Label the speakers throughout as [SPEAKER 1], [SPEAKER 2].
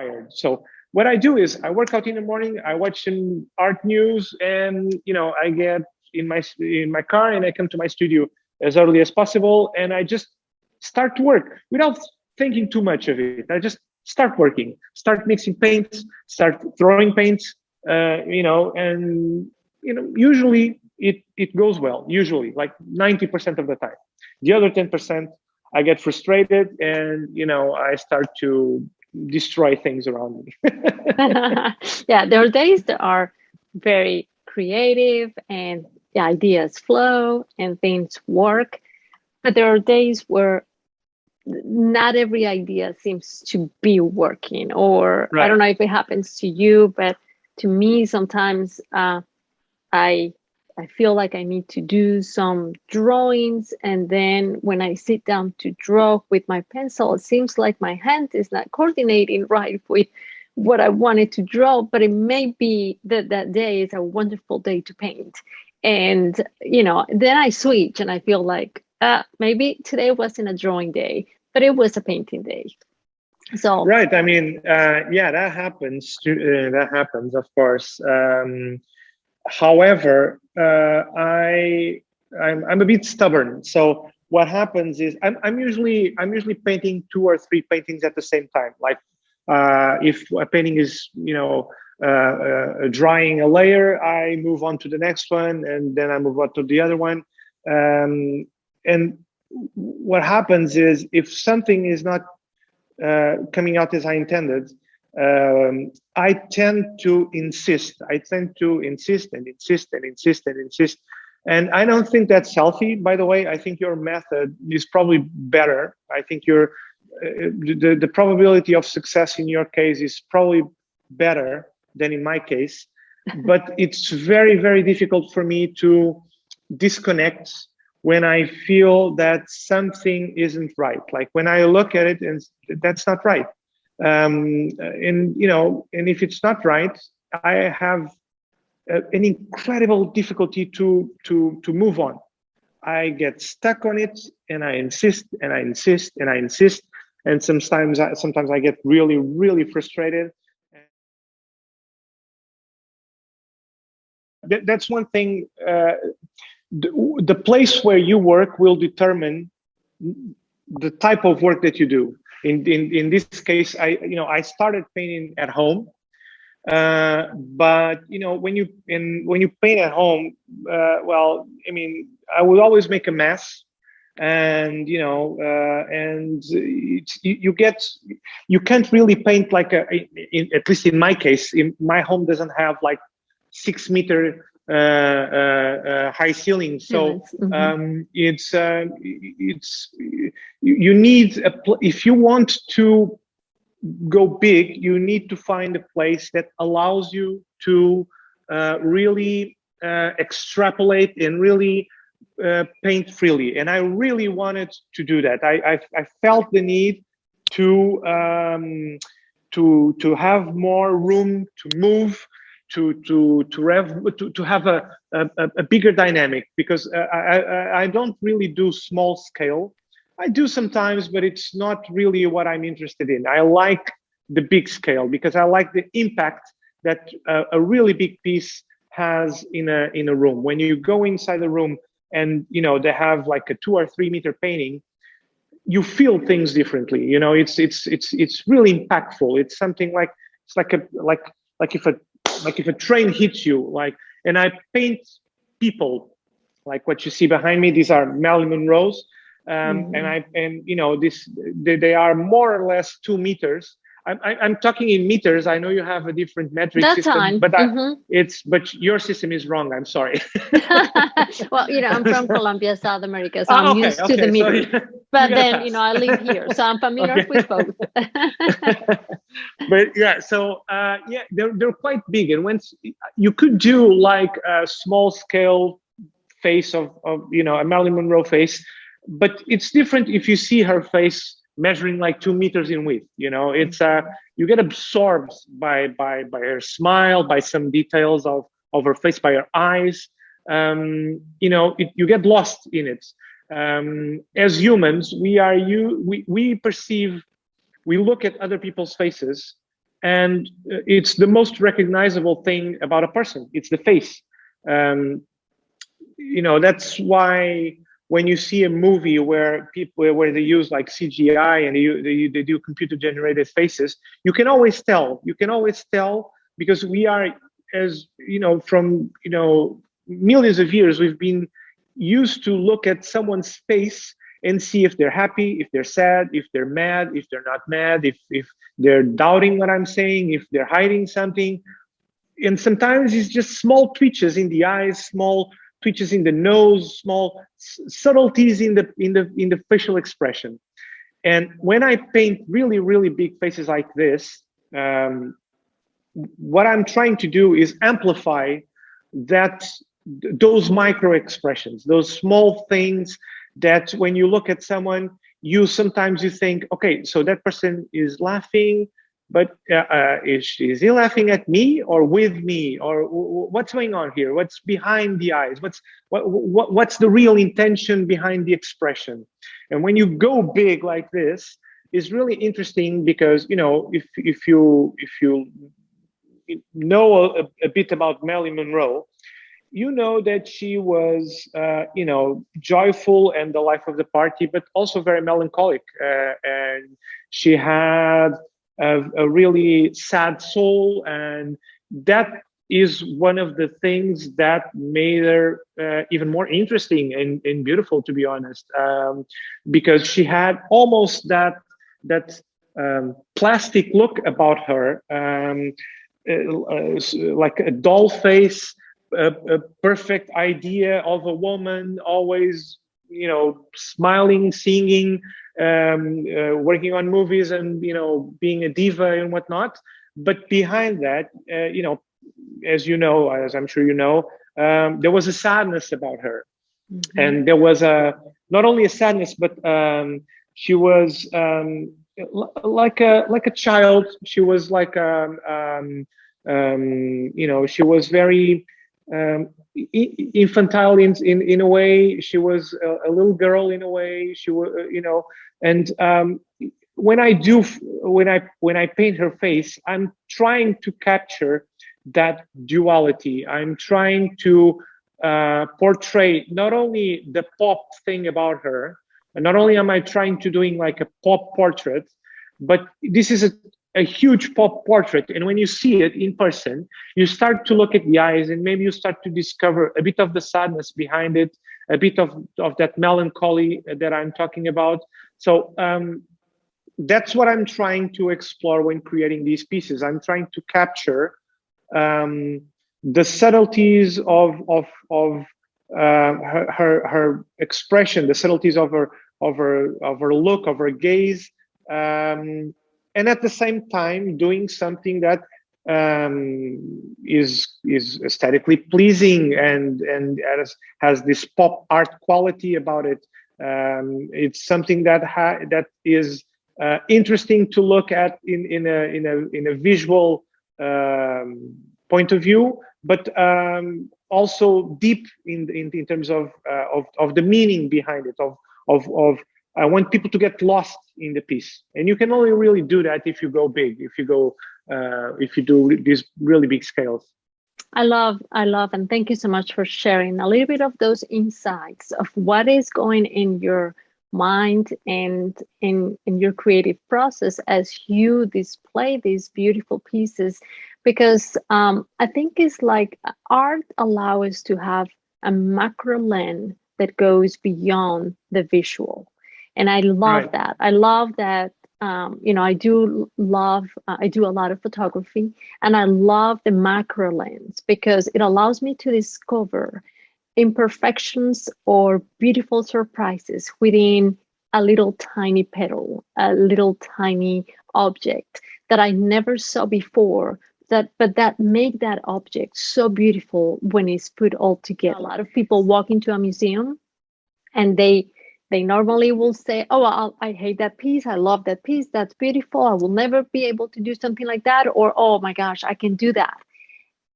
[SPEAKER 1] inspired. So what I do is I work out in the morning, I watch some art news, and I get in my car and I come to my studio as early as possible, and I just start to work without thinking too much of it. I just start working, start mixing paints, start throwing paints, and usually it goes well. Usually, like 90% of the time. The other 10%, I get frustrated, and I start to destroy things around me.
[SPEAKER 2] Yeah, there are days that are very creative and the ideas flow and things work, but there are days where not every idea seems to be working. Or I don't
[SPEAKER 1] Right.
[SPEAKER 2] know if it happens to you, but to me sometimes I I feel like I need to do some drawings, and then when I sit down to draw with my pencil, it seems like my hand is not coordinating right with what I wanted to draw. But it may be that that day is a wonderful day to paint, and then I switch and I feel like maybe today wasn't a drawing day, but it was a painting day. So
[SPEAKER 1] Right. I mean, yeah, that happens. That happens, of course. However, I'm a bit stubborn. So what happens is I'm usually painting 2 or 3 paintings at the same time. Like if a painting is drying a layer, I move on to the next one, and then I move on to the other one. And what happens is if something is not coming out as I intended, I tend to insist. I tend to insist and insist and insist and insist. And I don't think that's healthy, by the way. I think your method is probably better. I think the probability of success in your case is probably better than in my case. But it's very, very difficult for me to disconnect when I feel that something isn't right. Like when I look at it and that's not right. And if it's not right, I have an incredible difficulty to move on. I get stuck on it, and I insist and I insist and I insist, and sometimes I get really, really frustrated. That's one thing. The place where you work will determine the type of work that you do. In this case, I started painting at home, but when you paint at home, well, I mean, I would always make a mess, and you can't really paint like at least in my case, in my home doesn't have like 6 meter high ceiling, so it's you need if you want to go big, you need to find a place that allows you to really extrapolate and really paint freely. And I really wanted to do that. I felt the need to have more room to move, to have a bigger dynamic, because I don't really do small scale. I do sometimes, but it's not really what I'm interested in. I like the big scale because I like the impact that a really big piece has in a room. When you go inside the room and they have like a 2 or 3 meter painting, you feel things differently. It's really impactful. It's something like if a train hits you, and I paint people like what you see behind me. These are Marilyn Monroe's. They are more or less 2 meters. I'm talking in meters. I know you have a different metric
[SPEAKER 2] that
[SPEAKER 1] system,
[SPEAKER 2] time.
[SPEAKER 1] but your system is wrong. I'm sorry.
[SPEAKER 2] Well, I'm from Colombia, South America, so I'm used to the meter.
[SPEAKER 1] So
[SPEAKER 2] but then, I live here, so I'm familiar with both.
[SPEAKER 1] But yeah, so they're quite big, and once you could do like a small scale face of a Marilyn Monroe face. But it's different if you see her face measuring like 2 meters in width. It's you get absorbed by her smile, by some details of her face, by her eyes. You get lost in it. As humans, we look at other people's faces, and it's the most recognizable thing about a person. It's the face. Um, that's why when you see a movie where they use like CGI and they do computer generated faces, you can always tell. You can always tell because we are, as from millions of years, we've been used to look at someone's face and see if they're happy, if they're sad, if they're mad, if they're not mad, if they're doubting what I'm saying, if they're hiding something. And sometimes it's just small twitches in the eyes, small twitches in the nose, small subtleties in the facial expression. And when I paint really, really big faces like this, what I'm trying to do is amplify that those micro expressions, those small things that when you look at someone, sometimes you think, okay, so that person is laughing, but is he laughing at me or with me, or what's going on here? What's behind the eyes? What's the real intention behind the expression? And when you go big like this, is really interesting because if you know a bit about Marilyn Monroe, you know that she was, joyful and the life of the party, but also very melancholic. And she had a really sad soul. And that is one of the things that made her even more interesting and beautiful, to be honest, because she had almost that plastic look about her, like a doll face, a perfect idea of a woman, always, smiling, singing, working on movies, and being a diva and whatnot. But behind that, as as I'm sure there was a sadness about her, and there was not only a sadness, but she was like a child. She was like she was very infantile in a way. She was a little girl in a way. She was, and when I paint her face, I'm trying to capture that duality. I'm trying to portray not only the pop thing about her, and not only am I trying to doing like a pop portrait, but this is a huge pop portrait. And when you see it in person, you start to look at the eyes, and maybe you start to discover a bit of the sadness behind it, a bit of that melancholy that I'm talking about. So that's what I'm trying to explore when creating these pieces. I'm trying to capture the subtleties of her expression, the subtleties of her look, of her gaze, and at the same time doing something that is aesthetically pleasing and has this pop art quality about it. It's something that is interesting to look at in a visual point of view, but also deep in terms of the meaning behind it. I want people to get lost in the piece, and you can only really do that if you go big, if you do these really big scales.
[SPEAKER 2] I love, and thank you so much for sharing a little bit of those insights of what is going in your mind and in your creative process as you display these beautiful pieces, because I think it's like art allows us to have a macro lens that goes beyond the visual. And I love that. I love that. I do a lot of photography, and I love the macro lens because it allows me to discover imperfections or beautiful surprises within a little tiny petal, a little tiny object that I never saw before. But that make that object so beautiful when it's put all together. A lot of people walk into a museum and they normally will say, oh, I hate that piece. I love that piece. That's beautiful. I will never be able to do something like that. Or, oh my gosh, I can do that.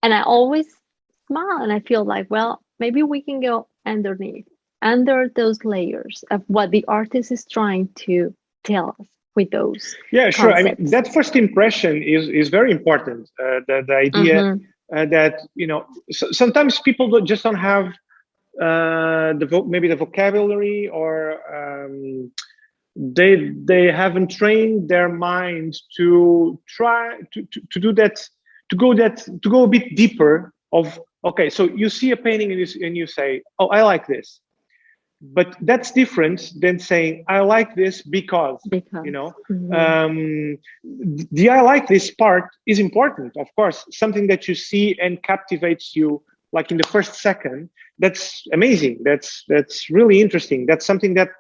[SPEAKER 2] And I always smile and I feel like, well, maybe we can go underneath, under those layers of what the artist is trying to tell us. with those
[SPEAKER 1] Yeah, sure. I mean,
[SPEAKER 2] concepts.
[SPEAKER 1] that first impression is very important. The idea that, you know, sometimes people just don't have maybe the vocabulary, or they haven't trained their mind to try to do that, to go a bit deeper of, okay, so you see a painting and you say, oh, I like this. But that's different than saying I like this because, you
[SPEAKER 2] Because
[SPEAKER 1] know, the I like this part is important, of course. Something that you see and captivates you like in the first second, that's amazing. That's really interesting. That's something that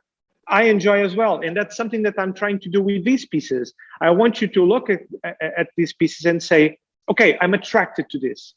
[SPEAKER 1] I enjoy as well, and that's something that I'm trying to do with these pieces. I want you to look at these pieces and say, okay, I'm attracted to this.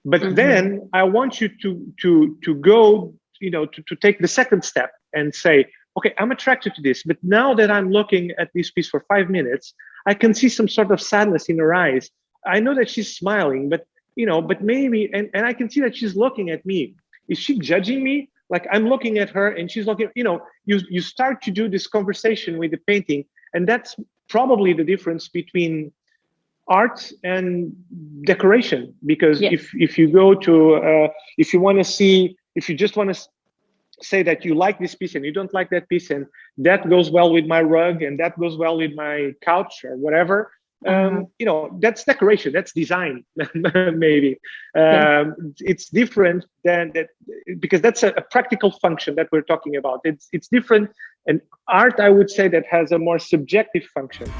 [SPEAKER 1] But then I want you to go, you know, to take the second step and say, okay, I'm attracted to this, but now that I'm looking at this piece for 5 minutes, I can see some sort of sadness in her eyes. I know that she's smiling, but, you know, but maybe, and I can see that she's looking at me. Is she judging me? Like I'm looking at her and she's looking, you know, you start to do this conversation with the painting. And that's probably the difference between art and decoration. Because
[SPEAKER 2] yes.
[SPEAKER 1] if you go to, if you want to see, if you just want to say that you like this piece and you don't like that piece, and that goes well with my rug and that goes well with my couch or whatever, you know, that's decoration, that's design. Maybe it's different than that, because that's a practical function that we're talking about. It's different. And art, I would say, that has a more subjective function.